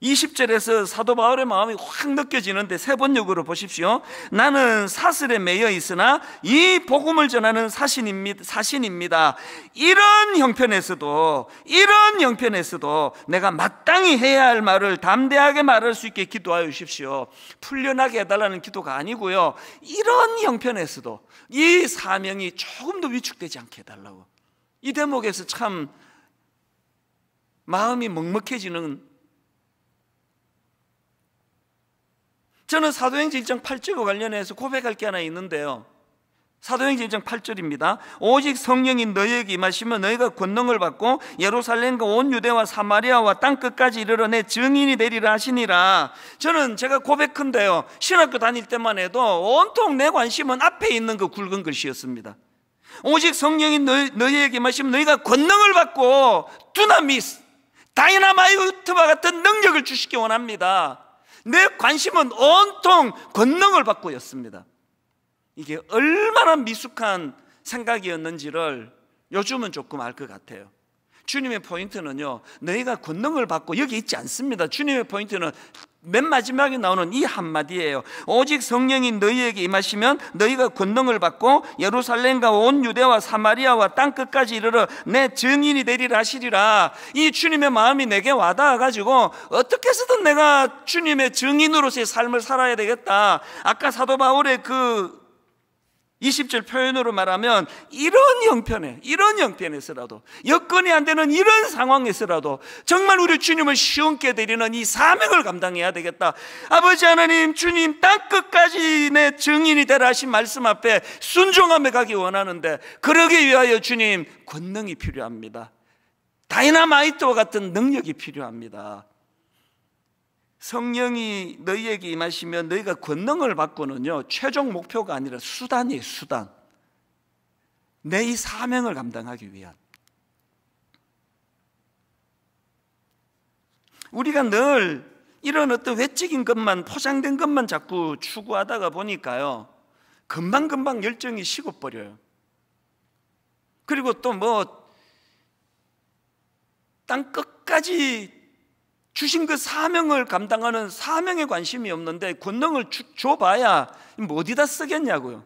20절에서 사도 바울의 마음이 확 느껴지는데 세 번역으로 보십시오. 나는 사슬에 매여 있으나 이 복음을 전하는 사신입니다. 이런 형편에서도 내가 마땅히 해야 할 말을 담대하게 말할 수 있게 기도하여 주십시오. 풀려나게 해달라는 기도가 아니고요, 이런 형편에서도 이 사명이 조금 더 위축되지 않게 해달라고. 이 대목에서 참 마음이 먹먹해지는, 저는 사도행전 1장 8절과 관련해서 고백할 게 하나 있는데요, 사도행전 1장 8절입니다. 오직 성령이 너희에게 임하시면 너희가 권능을 받고 예루살렘과 온 유대와 사마리아와 땅끝까지 이르러 내 증인이 되리라 하시니라. 저는 제가 고백한데요, 신학교 다닐 때만 해도 온통 내 관심은 앞에 있는 그 굵은 글씨였습니다. 오직 성령이 너희에게 임하시면 너희가 권능을 받고 두나미스, 다이나마이트와 같은 능력을 주시기 원합니다. 내 관심은 온통 권능을 받고였습니다. 이게 얼마나 미숙한 생각이었는지를 요즘은 조금 알 것 같아요. 주님의 포인트는요, 너희가 권능을 받고, 여기 있지 않습니다. 주님의 포인트는 맨 마지막에 나오는 이 한마디예요. 오직 성령이 너희에게 임하시면 너희가 권능을 받고 예루살렘과 온 유대와 사마리아와 땅끝까지 이르러 내 증인이 되리라 하시리라. 이 주님의 마음이 내게 와닿아가지고 어떻게 해서든 내가 주님의 증인으로서의 삶을 살아야 되겠다. 아까 사도 바울의 그 20절 표현으로 말하면 이런 형편에서라도, 여건이 안 되는 이런 상황에서라도 정말 우리 주님을 시원케 드리는 이 사명을 감당해야 되겠다. 아버지 하나님, 주님 땅끝까지 내 증인이 되라 하신 말씀 앞에 순종하며 가기 원하는데, 그러기 위하여 주님 권능이 필요합니다. 다이나마이트와 같은 능력이 필요합니다. 성령이 너희에게 임하시면 너희가 권능을 받고는요, 최종 목표가 아니라 수단이에요, 수단. 내 이 사명을 감당하기 위한. 우리가 늘 이런 어떤 외적인 것만, 포장된 것만 자꾸 추구하다가 보니까요, 금방금방 열정이 식어버려요. 그리고 또 뭐 땅 끝까지 주신 그 사명을 감당하는 사명에 관심이 없는데 권능을 줘봐야 뭐 어디다 쓰겠냐고요.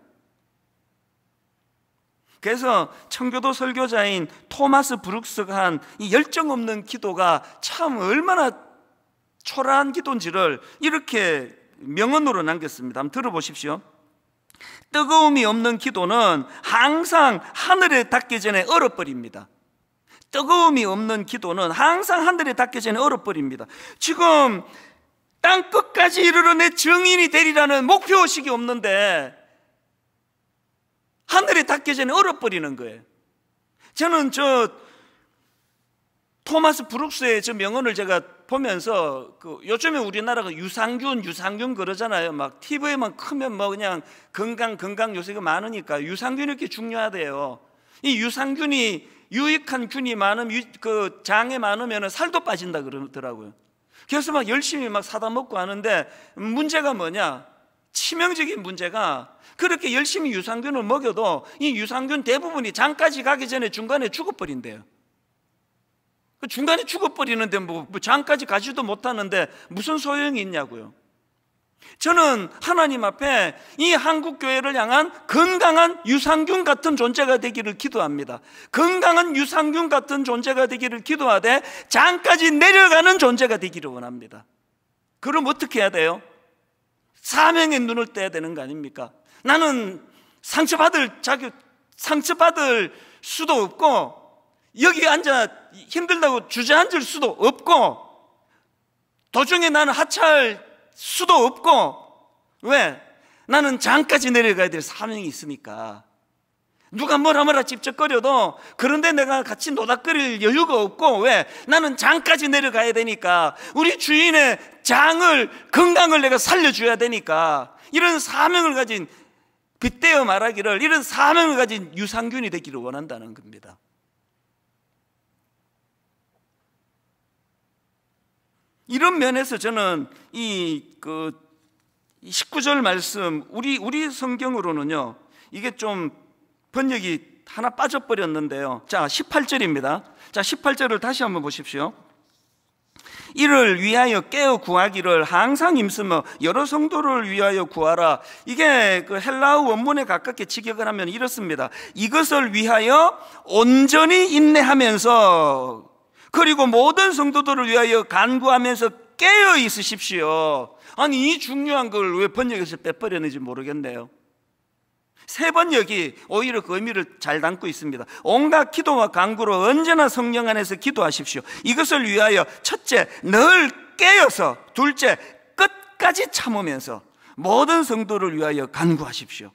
그래서 청교도 설교자인 토마스 브룩스가 한 이 열정 없는 기도가 참 얼마나 초라한 기도인지를 이렇게 명언으로 남겼습니다. 한번 들어보십시오. 뜨거움이 없는 기도는 항상 하늘에 닿기 전에 얼어버립니다. 뜨거움이 없는 기도는 항상 하늘에 닿기 전에 얼어버립니다. 지금 땅 끝까지 이르러 내 증인이 되리라는 목표의식이 없는데 하늘에 닿기 전에 얼어버리는 거예요. 저는 토마스 브룩스의 저 명언을 제가 보면서 요즘에 우리나라가 유산균 그러잖아요. 막 TV에만 크면 뭐 그냥 건강 요새가 많으니까 유산균이 이렇게 중요하대요. 이 유산균이 유익한 균이 많으면 그 장에 많으면 살도 빠진다 그러더라고요. 그래서 막 열심히 막 사다 먹고 하는데 문제가 뭐냐? 치명적인 문제가 그렇게 열심히 유산균을 먹여도 이 유산균 대부분이 장까지 가기 전에 중간에 죽어버린대요. 중간에 죽어버리는데 뭐 장까지 가지도 못하는데 무슨 소용이 있냐고요. 저는 하나님 앞에 이 한국교회를 향한 건강한 유산균 같은 존재가 되기를 기도합니다. 건강한 유산균 같은 존재가 되기를 기도하되 장까지 내려가는 존재가 되기를 원합니다. 그럼 어떻게 해야 돼요? 사명에 눈을 떼야 되는 거 아닙니까? 나는 상처받을 수도 없고 여기 앉아 힘들다고 주저앉을 수도 없고 도중에 나는 하차할 수도 없고 왜? 나는 장까지 내려가야 될 사명이 있으니까. 누가 뭐라 찝쩍거려도 그런데 내가 같이 노닥거릴 여유가 없고 왜? 나는 장까지 내려가야 되니까. 우리 주인의 건강을 내가 살려줘야 되니까. 이런 사명을 가진, 빗대어 말하기를 이런 사명을 가진 유산균이 되기를 원한다는 겁니다. 이런 면에서 저는 이 19절 말씀, 우리 성경으로는요, 이게 좀 번역이 하나 빠져버렸는데요. 자, 18절입니다. 자, 18절을 다시 한번 보십시오. 이를 위하여 깨어 구하기를 항상 힘쓰며 여러 성도를 위하여 구하라. 이게 그 헬라어 원문에 가깝게 직역을 하면 이렇습니다. 이것을 위하여 온전히 인내하면서 그리고 모든 성도들을 위하여 간구하면서 깨어 있으십시오. 아니, 이 중요한 걸 왜 번역에서 빼버렸는지 모르겠네요. 새 번역이 오히려 그 의미를 잘 담고 있습니다. 온갖 기도와 간구로 언제나 성령 안에서 기도하십시오. 이것을 위하여 첫째, 늘 깨어서, 둘째, 끝까지 참으면서 모든 성도를 위하여 간구하십시오.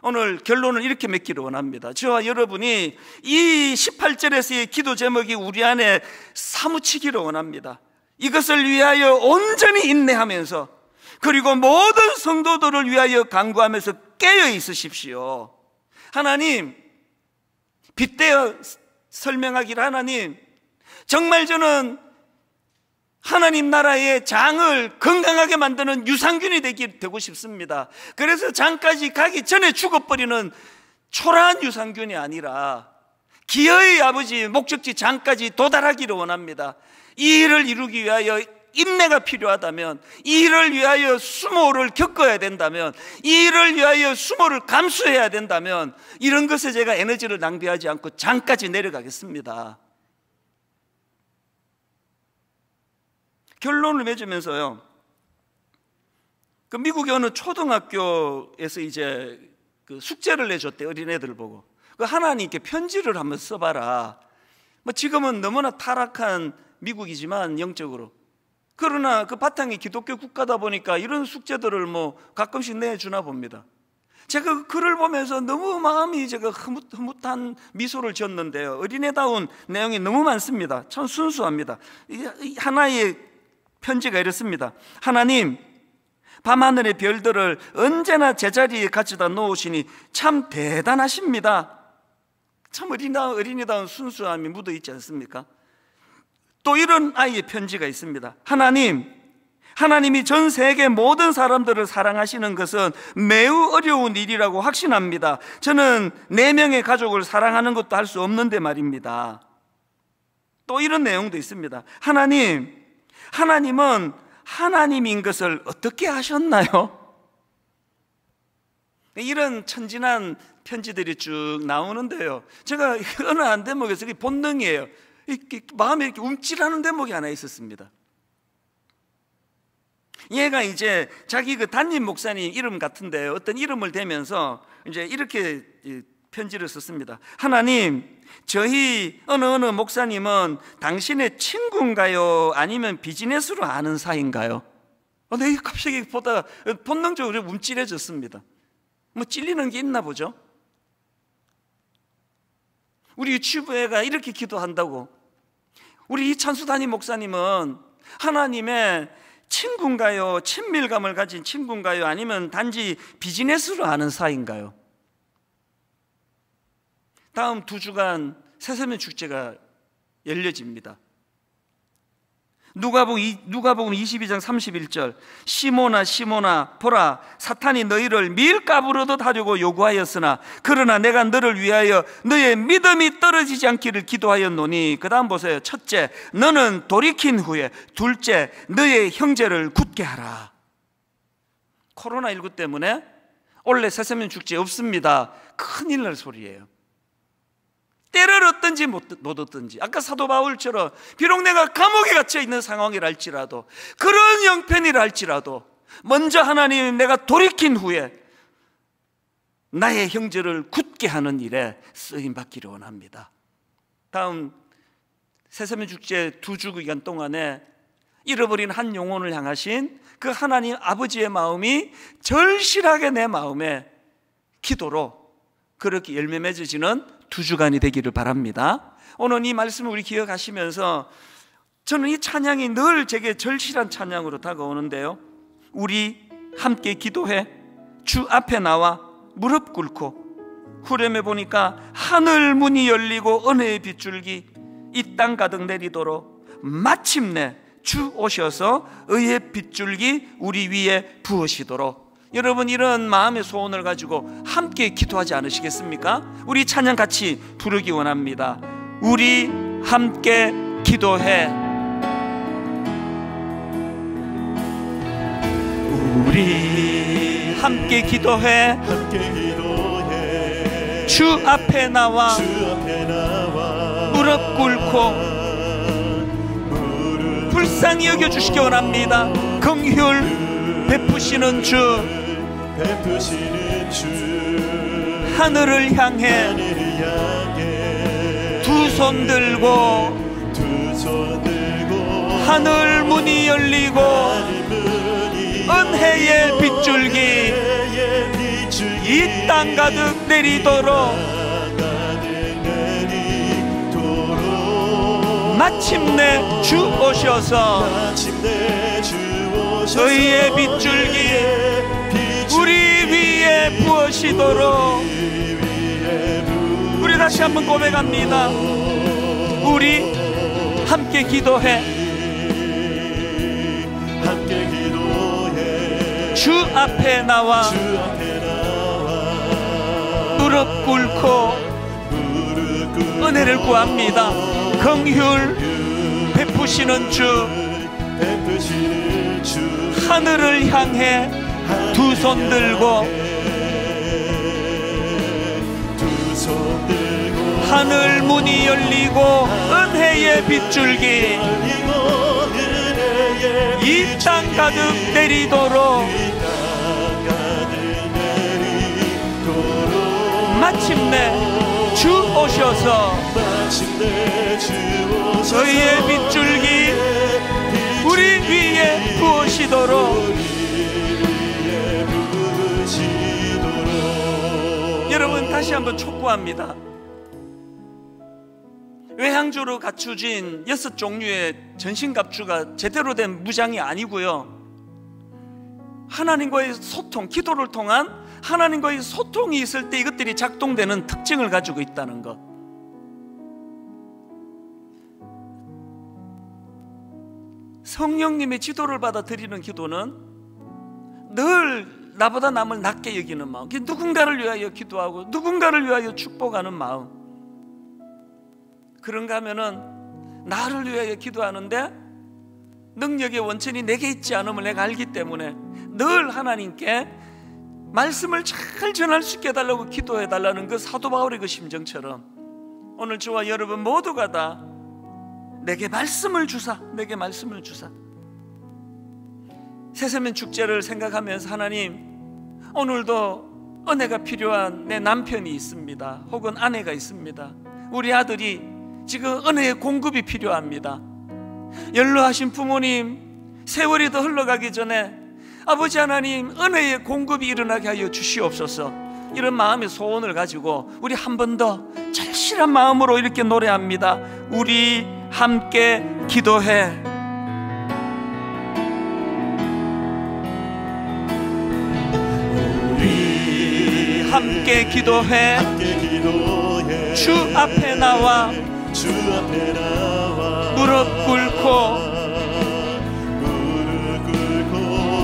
오늘 결론을 이렇게 맺기를 원합니다. 저와 여러분이 이 18절에서의 기도 제목이 우리 안에 사무치기를 원합니다. 이것을 위하여 온전히 인내하면서 그리고 모든 성도들을 위하여 간구하면서 깨어 있으십시오. 하나님, 빗대어 설명하기를 하나님, 정말 저는 하나님 나라의 장을 건강하게 만드는 유산균이 되고 싶습니다. 그래서 장까지 가기 전에 죽어버리는 초라한 유산균이 아니라 기어의 아버지 목적지 장까지 도달하기를 원합니다. 이 일을 이루기 위하여 인내가 필요하다면, 이 일을 위하여 수모를 겪어야 된다면, 이 일을 위하여 수모를 감수해야 된다면 이런 것에 제가 에너지를 낭비하지 않고 장까지 내려가겠습니다. 결론을 맺으면서요, 그 미국의 어느 초등학교에서 이제 그 숙제를 내줬대. 어린애들 보고 그 하나님께 편지를 한번 써봐라. 뭐 지금은 너무나 타락한 미국이지만 영적으로, 그러나 그 바탕이 기독교 국가다 보니까 이런 숙제들을 뭐 가끔씩 내주나 봅니다. 제가 그 글을 보면서 너무 마음이 제가 흐뭇한 미소를 지었는데요, 어린애다운 내용이 너무 많습니다. 참 순수합니다. 하나의 편지가 이렇습니다. 하나님, 밤하늘의 별들을 언제나 제자리에 가져다 놓으시니 참 대단하십니다. 참 어린이다운 순수함이 묻어있지 않습니까? 또 이런 아이의 편지가 있습니다. 하나님이 전 세계 모든 사람들을 사랑하시는 것은 매우 어려운 일이라고 확신합니다. 저는 4명의 가족을 사랑하는 것도 할 수 없는데 말입니다. 또 이런 내용도 있습니다. 하나님은 하나님인 것을 어떻게 아셨나요? 이런 천진한 편지들이 쭉 나오는데요, 제가 어느 한 대목에서 이게 본능이에요. 마음에 이렇게 움찔하는 대목이 하나 있었습니다. 얘가 이제 자기 그 담임 목사님 이름 같은데 어떤 이름을 대면서 이제 이렇게 편지를 썼습니다. 하나님, 저희 어느 목사님은 당신의 친구인가요? 아니면 비즈니스로 아는 사이인가요? 내가 갑자기 보다 본능적으로 움찔해졌습니다. 뭐 찔리는 게 있나 보죠. 우리 유치부애가 이렇게 기도한다고, 우리 이찬수 담임 목사님은 하나님의 친구인가요? 친밀감을 가진 친구인가요? 아니면 단지 비즈니스로 아는 사이인가요? 다음 2주간 새세면 축제가 열려집니다. 누가복음 22장 31절, 시몬아 시몬아 보라, 사탄이 너희를 밀가부르듯 하려고 요구하였으나 그러나 내가 너를 위하여 너의 믿음이 떨어지지 않기를 기도하였노니. 그 다음 보세요. 첫째, 너는 돌이킨 후에. 둘째, 너의 형제를 굳게 하라. 코로나19 때문에 올해 새세면 축제 없습니다. 큰일 날 소리예요. 때를 얻든지 못 얻든지, 아까 사도 바울처럼 비록 내가 감옥에 갇혀 있는 상황이라 할지라도, 그런 형편이라 할지라도 먼저 하나님, 내가 돌이킨 후에 나의 형제를 굳게 하는 일에 쓰임받기를 원합니다. 다음 새세면 축제 2주 기간 동안에 잃어버린 한 영혼을 향하신 그 하나님 아버지의 마음이 절실하게 내 마음에 기도로 그렇게 열매 맺어지는 2주간이 되기를 바랍니다. 오늘 이 말씀을 우리 기억하시면서 저는 이 찬양이 늘 제게 절실한 찬양으로 다가오는데요, 우리 함께 기도해 주 앞에 나와 무릎 꿇고. 후렴에 보니까 하늘 문이 열리고 은혜의 빗줄기 이 땅 가득 내리도록 마침내 주 오셔서 의의 빗줄기 우리 위에 부으시도록. 여러분, 이런 마음의 소원을 가지고 함께 기도하지 않으시겠습니까? 우리 찬양 같이 부르기 원합니다. 우리 함께 기도해. 우리 함께 기도해. 주 앞에 나와 무릎 꿇고 불쌍히 여겨주시기 원합니다. 긍휼 베푸시는 주, 하늘을 향해 두 손 들고 하늘 문이 열리고 은혜의 빗줄기 이 땅 가득 내리도록 마침내 주 오셔서 의의 빗줄기 우리 위에 부으시도록. 우리 다시 한번 고백합니다. 우리 함께 기도해. 주 앞에 나와 무릎 꿇고 은혜를 구합니다. 긍휼 베푸시는 주, 하늘을 향해 두 손 들고 하늘 문이 열리고 은혜의 빗줄기 이 땅 가득 내리도록 마침내 주 오셔서 저희의 빗줄기 우리 위에 부으시도록. 여러분, 다시 한번 촉구합니다. 외향적으로 갖추진 6종류의 전신갑주가 제대로 된 무장이 아니고요, 하나님과의 소통, 기도를 통한 하나님과의 소통이 있을 때 이것들이 작동되는 특징을 가지고 있다는 것. 성령님의 지도를 받아 드리는 기도는 늘 나보다 남을 낮게 여기는 마음, 누군가를 위하여 기도하고 누군가를 위하여 축복하는 마음. 그런가 하면은 나를 위하여 기도하는데 능력의 원천이 내게 있지 않음을 내가 알기 때문에 늘 하나님께 말씀을 잘 전할 수 있게 해달라고 기도해달라는 그 사도 바울의 그 심정처럼 오늘 저와 여러분 모두가 다 내게 말씀을 주사, 내게 말씀을 주사. 새세면 축제를 생각하면서 하나님, 오늘도 은혜가 필요한 내 남편이 있습니다. 혹은 아내가 있습니다. 우리 아들이 지금 은혜의 공급이 필요합니다. 연로하신 부모님, 세월이 더 흘러가기 전에 아버지 하나님, 은혜의 공급이 일어나게 하여 주시옵소서. 이런 마음의 소원을 가지고 우리 한 번 더 절실한 마음으로 이렇게 노래합니다. 우리 함께 기도해. 우리 함께 기도해. 주 앞에 나와 무릎 꿇고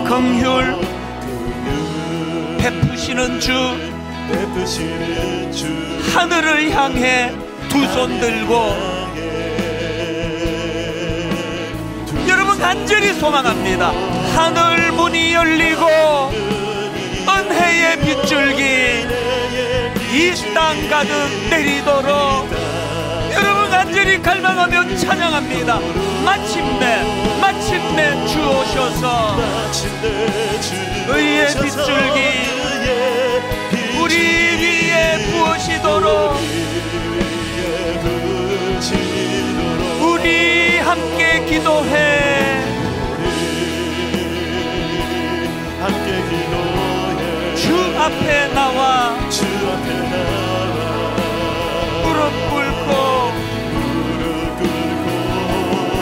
긍휼 베푸시는 주, 하늘을 향해 두 손 들고 여러분 간절히 소망합니다. 하늘 문이 열리고 은혜의 빗줄기 이 땅 가득 내리도록 여러분 간절히 갈망하며 찬양합니다. 마침내 주 오셔서 의의 빗줄기 우리 위에 부으시도록 우리 함께 기도해. 주 앞에 나와 무릎 꿇고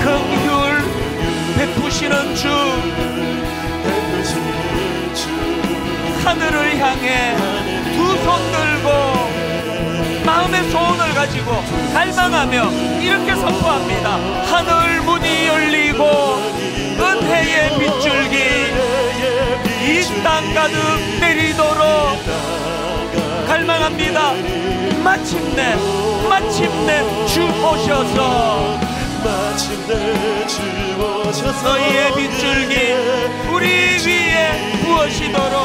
긍휼 베푸시는 주, 하늘을 향해 두 손 들고 마음의 소원을 가지고 갈망하며 이렇게 선포합니다. 하늘 문이 열리고 은혜의 빗줄기 이 땅 가득 내리도록 갈망합니다. 마침내 주 오셔서 너희의 빗줄기 우리 위에 부으시도록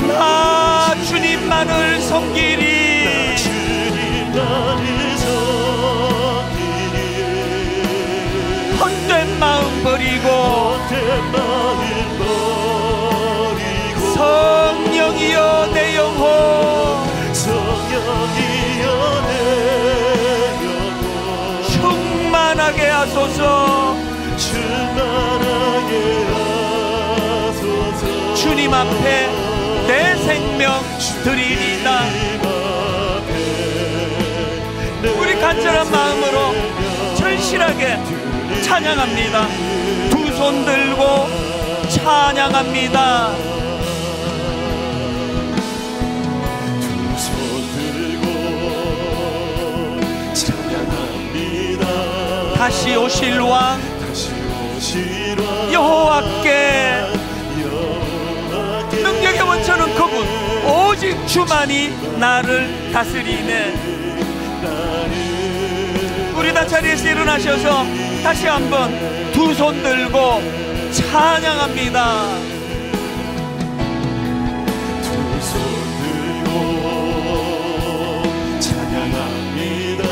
나 주님만을 섬기리. 헛된 마음 버리고 성령이여 내 영혼 충만하게 하소서. 주님 앞에 내 생명 드리리다. 우리 간절한 마음으로 절실하게 찬양합니다. 두 손 들고 찬양합니다. 다시 오실 왕 여호와께 능력의 원천은 그분 오직 주만이 나를 다스리네. 우리 다 자리에서 일어나셔서 다시 한번 두 손 들고 찬양합니다. 두 손 들고 찬양합니다.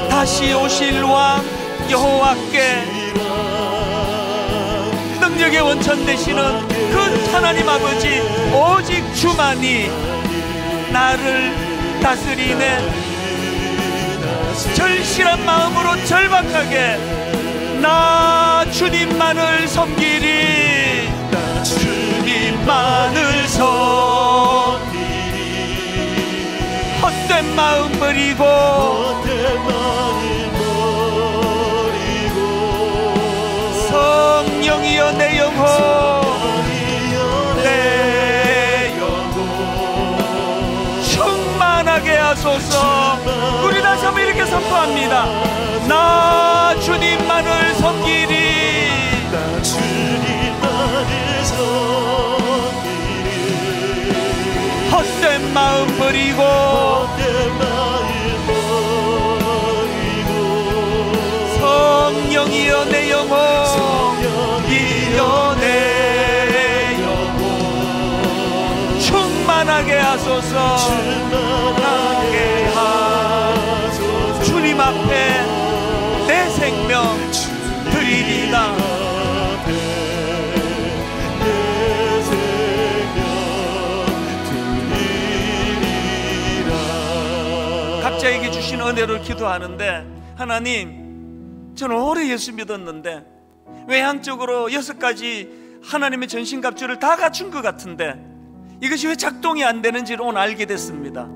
다시 오실 왕 여호와께 능력의 원천 되시는 그 하나님 아버지 오직 주만이 나를 다스리네. 절실한 마음으로 절박하게 나 주님만을 섬기리. 나 주님만을 섬기리. 헛된 마음 버리고 성령이여 내 영혼 충만하게 하소서. 우리 다시 한번 이렇게 선포합니다. 나 주님만을 섬기리. 나 주님만을 섬기리. 헛된 마음 버리고 성령이여 내 영혼 이여 내 영혼 충만하게 하소서. 충만하게 하소서. 주님 앞에 내 생명 드리리다. 은혜를 기도하는데, 하나님, 저는 오래 예수 믿었는데 외향적으로 6가지 하나님의 전신갑주를 다 갖춘 것 같은데 이것이 왜 작동이 안 되는지를 오늘 알게 됐습니다.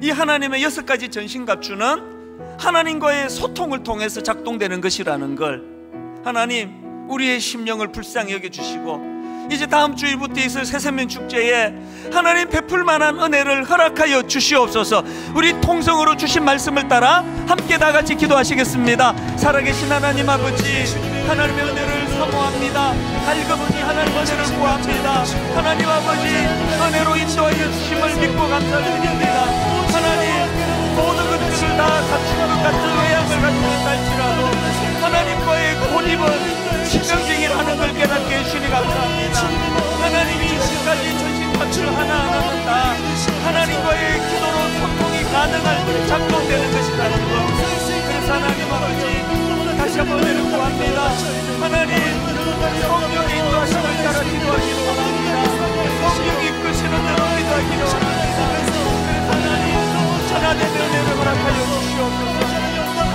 이 하나님의 6가지 전신갑주는 하나님과의 소통을 통해서 작동되는 것이라는 걸, 하나님 우리의 심령을 불쌍히 여겨주시고 이제 다음 주일부터 있을 새생명 축제에 하나님 베풀 만한 은혜를 허락하여 주시옵소서. 우리 통성으로 주신 말씀을 따라 함께 다 같이 기도하시겠습니다. 살아계신 하나님 아버지, 하나님의 은혜를 사모합니다. 갈급하니 하나님 은혜를 구합니다. 하나님 아버지, 은혜로 인도하여 주심을 믿고 감사드립니다. 하나님, 모든 것들을 다 갖춘 것 같은 외양을 갖춘다 할지라도 하나님과의 고립은 신경질이라는 걸 깨닫게 해주시니 감사합니다. 하나님이 지금까지 전신갑주를 하나하나는 다 하나님과의 기도로 소통이 가능할 작동되는 것이라는 것, 그래서 하나님 아버지 다시 한번 은혜를 구합니다. 하나님, 성령의 인도하심을 따라 기도하기를 원합니다. 성령이 이끄시는 대로 기도하기를 원합니다. 그래서 하나님, 하나님의 은혜를 허락하여 주시옵소서.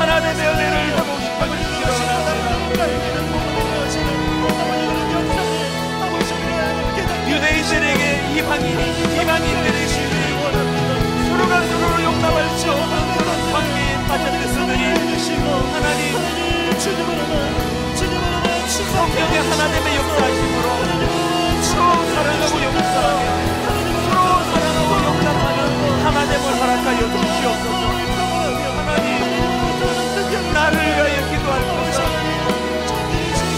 하나님의 은혜를 회복시켜 주시기를 원합니다. 유대인들에게 이방인들에게 서로가 서로를 용납할 수 없는 그런 관계에 빠졌으니 하나님, 성령의 하나님의 역사하심으로 서로 사랑하고 용서하며 서로 사랑하고 용납하는 하나님을 허락하여 주시옵소서. 하나님, 나를 위하여 기도할 것을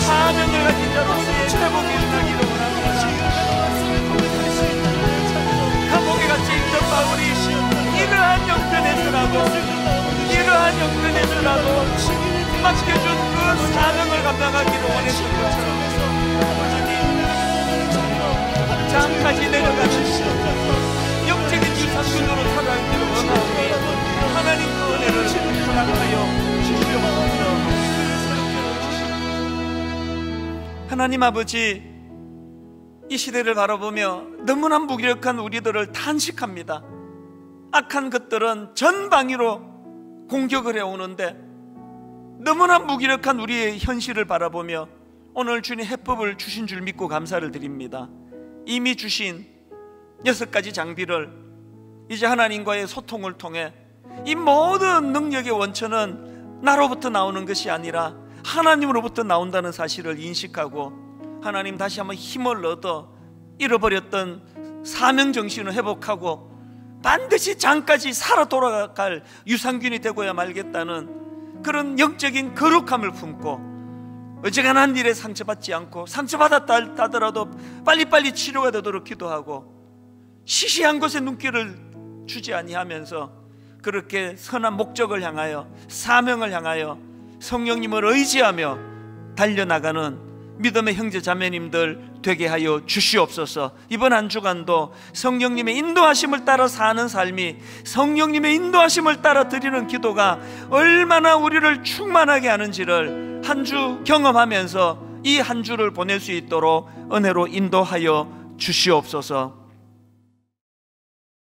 사명을 가진 자로서의 회복이 일어나기를 원합니다. 감옥에 갇혀 있던 바울이 이러한 형편에서라도 맡겨준 그 사명을 감당하기를 원했던 것처럼 아버지님, 잠까지 내려가시고 영적인 유산균으로 살아가기를 원하오니 하나님 그 은혜를 허락하여 주시옵소서. 하나님 아버지, 이 시대를 바라보며 너무나 무기력한 우리들을 탄식합니다. 악한 것들은 전방위로 공격을 해오는데 너무나 무기력한 우리의 현실을 바라보며 오늘 주님 해법을 주신 줄 믿고 감사를 드립니다. 이미 주신 6가지 장비를 이제 하나님과의 소통을 통해 이 모든 능력의 원천은 나로부터 나오는 것이 아니라 하나님으로부터 나온다는 사실을 인식하고 하나님, 다시 한번 힘을 얻어 잃어버렸던 사명정신을 회복하고 반드시 장까지 살아 돌아갈 유산균이 되고야 말겠다는 그런 영적인 거룩함을 품고 어지간한 일에 상처받지 않고 상처받았다 하더라도 빨리빨리 치료가 되도록 기도하고 시시한 것에 눈길을 주지 아니하면서 그렇게 선한 목적을 향하여 사명을 향하여 성령님을 의지하며 달려나가는 믿음의 형제 자매님들 되게 하여 주시옵소서. 이번 한 주간도 성령님의 인도하심을 따라 사는 삶이, 성령님의 인도하심을 따라 드리는 기도가 얼마나 우리를 충만하게 하는지를 한 주 경험하면서 이 한 주를 보낼 수 있도록 은혜로 인도하여 주시옵소서.